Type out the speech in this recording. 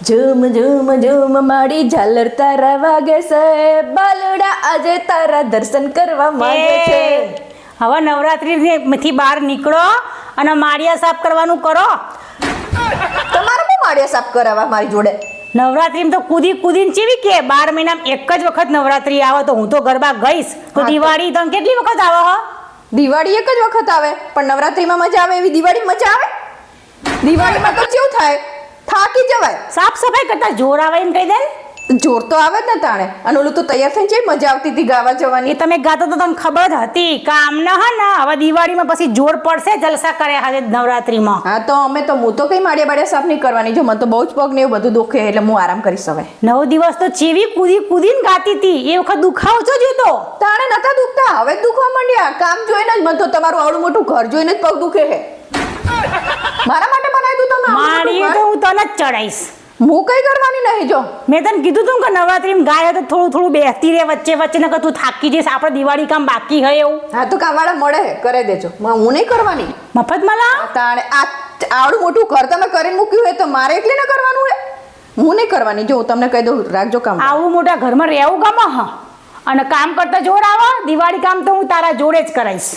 Zoom zoom zoom માડી ઝાલર તારા વાગે છે, બાલુડા આજે તારા દર્શન કરવા માંગે છે. હવે નવરાત્રીથી બહાર નીકળો અને માળિયા સાફ કરવાનું કરો. તમારે શું માળિયા સાફ કરાવવા મારી જોડે? નવરાત્રીમાં તો કૂદીને ચેવી કે 12 મહિનામાં એક જ વખત નવરાત્રી આવે તો હું તો ગરબા ગઈશ તો દિવાળી તો કેટલી વખત આવે હો? દિવાળી એક જ વખત આવે, પણ નવરાત્રીમાં મજા આવે એવી દિવાળી મજા આવે? દિવાળીમાં તો કેવું થાય, થાકી જવાય. સાફ સફાઈ કરતા જોર આવે એમ કહી દે ને. જોર તો આવે જ ને તાણે. અને ઓલું તો તૈયાર થઈને છે મજા આવતી હતી ગાવા જવાની. એ તમે ગાતો તો તમને ખબર જ હતી કામ ન હે ને. હવે દિવાળીમાં પછી જોર પડશે જલસા કર્યા હવે નવરાત્રીમાં. હા તો હું તો કઈ માળિયા સાફ નહીં કરવાની. જો મને તો બહુ જ પગ ને એવું બધું દુખે એટલે હું આરામ કરીશ હવે. 9 દિવસ તો ચેવી કૂદીને ગાતી હતી એ વખત દુખાવો છો જોતો. તાણે નતા દુખતા, હવે જ દુખવા માંડ્યા. કામ જોઈને જ મને તો તમારું આવડું મોટું ઘર જોઈને જ પગ દુખે છે. મારા માટે બનાવ્યું તમે મારી તો હું તને જ ચડાઈશ. હું કઈ કરવાની નહીં. જો મેં તને કીધું તું કે નવરાત્રીમાં ગાય તો થોડું બેસતી રહે વચ્ચે ને કે તું થાકી જઈશ, આપણે દિવાળી કામ બાકી હોય એવું. હા તો કામવાળા મળે કરી દેજો. હું નહીં કરવાની. મફત મલા તાણે આવડું મોટું ઘર તમે કરીને મૂક્યું હોય તો મારે એટલે ન કરવાનું હે. હું નહીં કરવાની. જો હું તમને કહી દઉં, રાખજો કામ. આવું મોટા ઘરમાં રહેવું ગમે હ અને કામ કરતા જોર આવે. દિવાળી કામ તો હું તારા જોડે જ કરાઈશ.